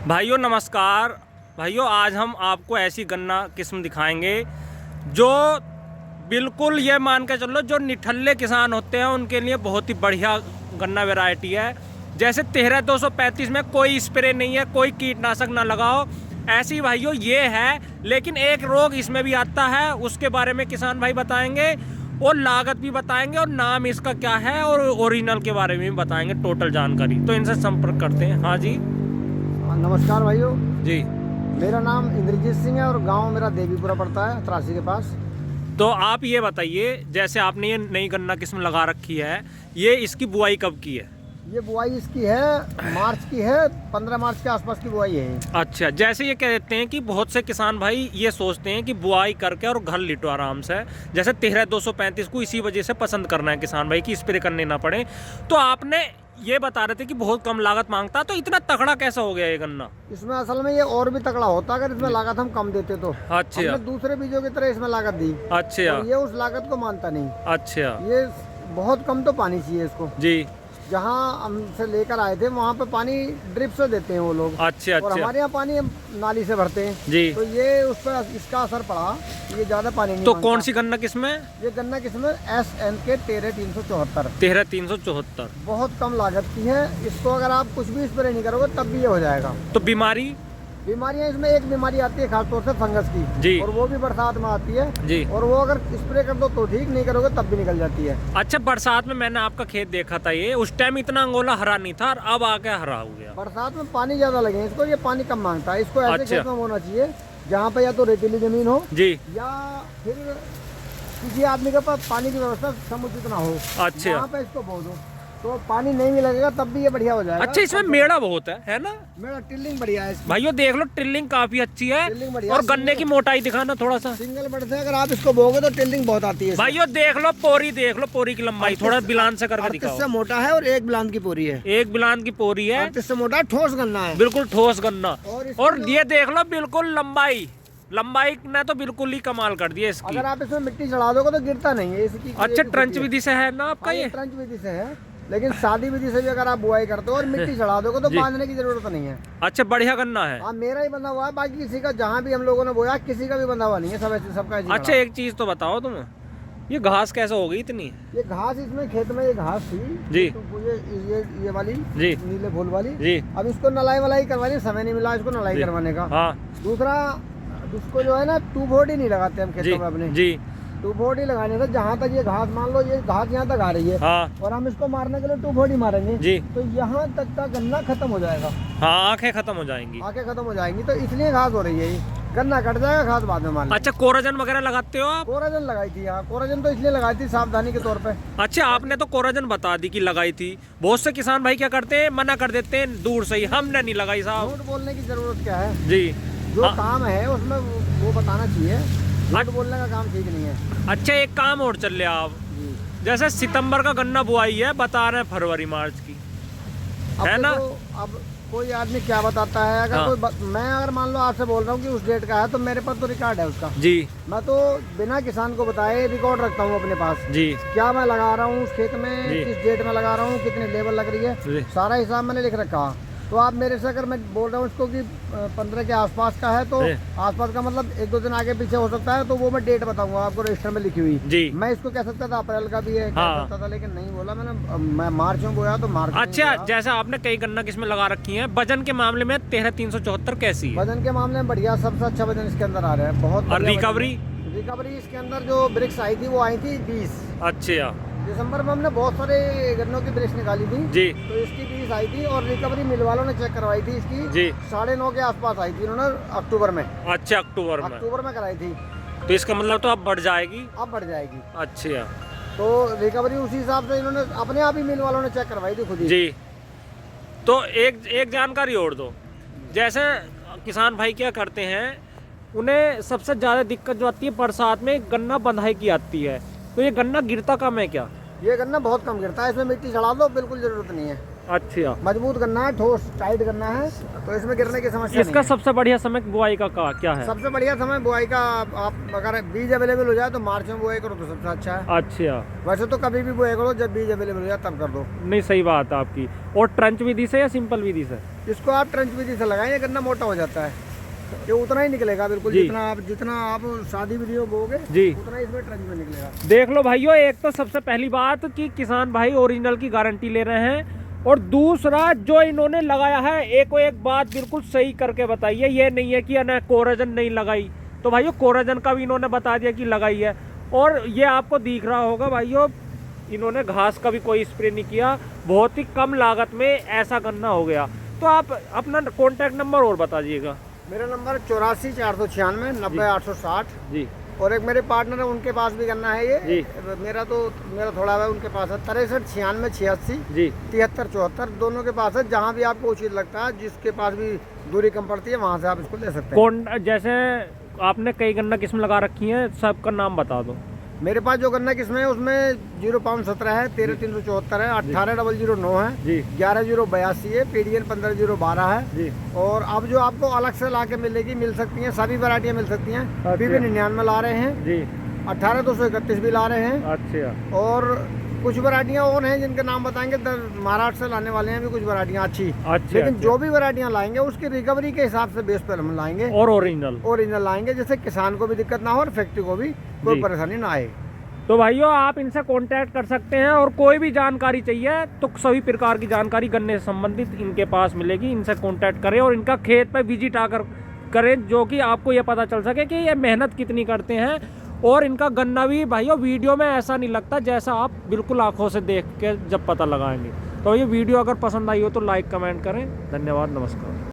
भाइयों नमस्कार। भाइयों आज हम आपको ऐसी गन्ना किस्म दिखाएंगे जो बिल्कुल ये मान के चलो जो निठल्ले किसान होते हैं उनके लिए बहुत ही बढ़िया गन्ना वैरायटी है। जैसे 13-235 में कोई स्प्रे नहीं है, कोई कीटनाशक ना लगाओ, ऐसी भाइयों ये है। लेकिन एक रोग इसमें भी आता है, उसके बारे में किसान भाई बताएंगे और लागत भी बताएंगे और नाम इसका क्या है और ओरिजिनल के बारे में भी बताएंगे टोटल जानकारी। तो इनसे संपर्क करते हैं। हाँ जी नमस्कार भाइयों जी। मेरा नाम इंद्रजीत सिंह है और गांव मेरा देवीपुरा पड़ता है, तरासी के पास। तो आप ये बताइए, जैसे आपने ये नई गन्ना किस्म लगा रखी है, ये इसकी बुआई कब की है? ये बुआई इसकी है मार्च की है, 15 मार्च के आसपास की बुआई है। अच्छा, जैसे ये कहते हैं कि बहुत से किसान भाई ये सोचते हैं कि बुआई करके और घर लिटो आराम से, जैसे 13-235 को इसी वजह से पसंद करना है किसान भाई कि स्प्रे करने ना पड़े। तो आपने ये बता रहे थे कि बहुत कम लागत मांगता, तो इतना तगड़ा कैसा हो गया ये गन्ना? इसमें असल में ये और भी तगड़ा होता अगर इसमें लागत हम कम देते तो। अच्छा, हमने दूसरे बीजों की तरह इसमें लागत दी। अच्छा, ये उस लागत को मानता नहीं। अच्छा, ये बहुत कम तो पानी चाहिए इसको। जी, जहाँ हमसे लेकर आए थे वहाँ पे पानी ड्रिप से देते हैं वो लोग। अच्छा, और अच्छा, हमारे यहाँ पानी हम नाली से भरते हैं जी। तो ये उस पर इसका असर पड़ा, ये ज्यादा पानी नहीं तो मांगता। कौन सी गन्ना किस्म है? ये गन्ना किस्म है SNK 13-374। 13-374। बहुत कम लागत की है। इसको अगर आप कुछ भी स्प्रे नहीं करोगे तब भी ये हो जाएगा। तो बीमारियां इसमें एक बीमारी आती है खासतौर से फंगस की जी, और वो भी बरसात में आती है जी। और वो अगर स्प्रे कर दो तो ठीक, नहीं करोगे तब भी निकल जाती है। अच्छा, बरसात में मैंने आपका खेत देखा था, ये उस टाइम इतना अंगोला हरा नहीं था और अब आके हरा हो गया। बरसात में पानी ज्यादा लगे इसको, ये पानी कम मांगता है। इसको ऐसे अच्छा। खेत में होना चाहिए जहाँ पे या तो रेतीली जमीन हो जी, या फिर किसी आदमी के पास पानी की व्यवस्था समुचित ना हो, अच्छा। वहाँ पे इसको बो दो तो पानी नहीं भी लगेगा तब भी ये बढ़िया हो जाएगा। अच्छा, इसमें मेड़ा बहुत है ना? मेरा टिल्लिंग बढ़िया है इसकी। भाइयों देख लो, टिल्लिंग काफी अच्छी है। टिल्लिंग बढ़िया। और गन्ने की मोटाई दिखाना थोड़ा सा। सिंगल बड से अगर आप इसको बोगे तो टिल्लिंग बहुत आती है। भाइयों देख लो, देख लो पोरी की लंबाई थोड़ा बिलान से करके दिखाओ। 38 से मोटा है और एक बिलान की पोरी है। एक बिलान की पोरी है, 38 से मोटा ठोस गन्ना है, बिल्कुल ठोस गन्ना। इसकी और ये देख लो बिल्कुल लंबाई ने तो बिल्कुल ही कमाल कर दिया इसकी। अगर आप इसमें मिट्टी चढ़ा दोगे तो गिरता नहीं है इसकी। अच्छा, ट्रंच विधि से है ना आपका? ये ट्रंच विधि से है, लेकिन सादी विधि से भी अगर आप बुआई करते हो और मिट्टी चढ़ा दोगे तो बांधने की जरूरत नहीं है। अच्छा, बढ़िया गन्ना है। हाँ, मेरा ही बंधा हुआ है, बाकी किसी का जहाँ भी हम लोगों ने बोया किसी का भी बंधा हुआ नहीं है, सबका ऐसे ही अच्छा, एक चीज तो बताओ तुम, ये घास कैसे हो गई इतनी? ये घास इसमें खेत में ये घास थी जी, तो ये वाली जी, नीले फूल वाली जी। अब इसको नलाई वलाई करवानी, समय नहीं मिला इसको नलाई करवाने का। हाँ, दूसरा इसको जो है ना 240 नहीं लगाते हम खेतों में अपने। जी, 240 लगाने से जहाँ तक ये घास, मान लो ये घास यहाँ तक आ रही है, हाँ, और हम इसको मारने के लिए 240 मारेंगे जी, तो यहाँ तक का गन्ना खत्म हो जाएगा। हाँ, आंखें खत्म हो जाएंगी। आंखें खत्म हो जाएंगी, तो इसलिए घास हो रही है। ये गन्ना कट जाएगा, घास बाद में मार लेंगे। अच्छा, कोराजन वगैरह लगाते हो आप? कोराजन लगाई थी यहाँ, कोराजन तो इसलिए लगाई थी सावधानी के तौर पे। अच्छा, आपने तो कोराजन बता दी कि लगाई थी। बहुत से किसान भाई क्या करते हैं, मना कर देते हैं दूर से ही, हमने नहीं लगाई साहब। झूठ बोलने की जरूरत क्या है? जी, जो हाँ। काम है उसमें वो बताना चाहिए। झूठ बोलने का काम ठीक नहीं है। अच्छा, एक काम और चल रहा आप, जी। जैसे सितंबर का गन्ना बुआई है, बता रहे हैं फरवरी मार्च की, अब है ना? अब कोई आदमी क्या बताता है, अगर हाँ। मैं अगर मान लो आपसे बोल रहा हूँ कि उस डेट का है तो मेरे पास तो रिकॉर्ड है उसका। जी, मैं तो बिना किसान को बताए रिकॉर्ड रखता हूँ अपने पास। जी, क्या मैं लगा रहा हूँ उस खेत में, जी। किस डेट में लगा रहा हूँ, कितनी लेबर लग रही है, जी। सारा हिसाब मैंने लिख रखा। तो आप मेरे से अगर मैं बोल रहा हूँ इसको कि 15 के आसपास का है तो जी। आसपास का मतलब 1-2 दिन आगे पीछे हो सकता है, तो वो मैं डेट बताऊंगा आपको रजिस्टर में लिखी हुई। जी। मैं इसको कह सकता था अप्रैल का भी है, कह हाँ। सकता था, लेकिन नहीं बोला मैंने। मैं मार्च में बोया तो मार्च में अच्छा, बोया। जैसे आपने कई गन्ना किस्में लगा रखी हैं, वजन के मामले में 13-374 कैसी है? वजन के मामले में बढ़िया, सबसे अच्छा वजन इसके अंदर आ रहा है, बहुत और बढ़िया रिकवरी? वजन है। रिकवरी इसके अंदर जो ब्रिक्स आई थी वो आई थी 20। अच्छा, दिसंबर में हमने बहुत सारे गन्नों की ब्रिक्स निकाली थी, जी, तो इसकी 20 आई थी। और रिकवरी मिल वालों ने चेक करवाई थी इसकी, जी। 9.5 के आसपास आई थी उन्होंने अक्टूबर में। अच्छा, अक्टूबर में कराई थी। तो इसका मतलब तो अब बढ़ जाएगी। अब बढ़ जाएगी। अच्छा, तो रिकवरी उसी हिसाब से इन्होंने अपने आप ही मिल वालों ने चेक करवाई थी खुद ही। जी। तो एक जानकारी और दो, जैसे किसान भाई क्या करते हैं, उन्हें सबसे ज़्यादा दिक्कत जो आती है बरसात में, गन्ना बंधाई की आती है। तो ये गन्ना गिरता कम है क्या? ये गन्ना बहुत कम गिरता है, इसमें मिट्टी चढ़ा दो बिल्कुल जरूरत नहीं है। अच्छा, मजबूत गन्ना है, ठोस टाइट गन्ना है, तो इसमें गिरने की समस्या इसका नहीं है। सबसे बढ़िया समय बुआई का क्या है? सबसे बढ़िया समय बुआई का, आप अगर बीज अवेलेबल हो जाए तो मार्च में बुआई करो तो सबसे अच्छा है। अच्छा, वैसे तो कभी भी बुआई करो, जब बीज अवेलेबल हो जाए तब कर दो। नहीं, सही बात है आपकी। और ट्रंच विधि से या सिंपल विधि से? इसको आप ट्रंच विधि से लगाएं, ये गन्ना मोटा हो जाता है। ये उतना ही निकलेगा बिल्कुल, जी। जितना आप शादी वीडियो बोगे जी। उतना ही इसमें ट्रंच में निकलेगा। देख लो भाइयों, एक तो सबसे पहली बात कि किसान भाई ओरिजिनल की गारंटी ले रहे हैं, और दूसरा जो इन्होंने लगाया है एक बात बिल्कुल सही करके बताइए। ये नहीं है कि ना कोराजन नहीं लगाई, तो भाइयों कोराजन का भी इन्होंने बता दिया कि लगाई है। और ये आपको दिख रहा होगा भाइयों, इन्होंने घास का भी कोई स्प्रे नहीं किया, बहुत ही कम लागत में ऐसा गन्ना हो गया। तो आप अपना कॉन्टैक्ट नंबर और बता दीजिएगा। मेरा नंबर 84 496 90 860। जी। और एक मेरे पार्टनर है, उनके पास भी गन्ना है ये। जी। मेरा थोड़ा है, उनके पास है 63 96 86 जी। 73 74, दोनों के पास है। जहाँ भी आपको उचित लगता है, जिसके पास भी दूरी कम पड़ती है, वहाँ से आप इसको ले सकते हैं। जैसे आपने कई गन्ना किस्म लगा रखी हैं, सबका नाम बता दो। मेरे पास जो गन्ना किस्म है उसमें 0517 है, 13374 है, 18009 है, जी। 11082 है, PDN 15012 है। जी। और अब जो आपको अलग से ला के मिल सकती हैं, सभी वैरायटियाँ मिल सकती हैं। अच्छा। PP99 ला रहे हैं जी। 18231 भी ला रहे हैं। अच्छा। और कुछ वैरायटियाँ और हैं जिनके नाम बताएंगे, महाराष्ट्र से लाने वाले हैं भी कुछ वैरायटियाँ अच्छी। लेकिन जो भी वैरायटियाँ लाएंगे उसकी रिकवरी के हिसाब से बेस पर हम लाएंगे, और ओरिजिनल लाएंगे, जिससे किसान को भी दिक्कत ना हो और फैक्ट्री को भी कोई परेशानी ना आए। तो भाइयों आप इनसे कांटेक्ट कर सकते हैं, और कोई भी जानकारी चाहिए तो सभी प्रकार की जानकारी गन्ने से संबंधित इनके पास मिलेगी। इनसे कांटेक्ट करें और इनका खेत पे विजिट आकर करें, जो कि आपको ये पता चल सके कि ये मेहनत कितनी करते हैं। और इनका गन्ना भी भाइयों वीडियो में ऐसा नहीं लगता जैसा आप बिल्कुल आंखों से देख के जब पता लगाएंगे। तो ये वीडियो अगर पसंद आई हो तो लाइक कमेंट करें। धन्यवाद, नमस्कार।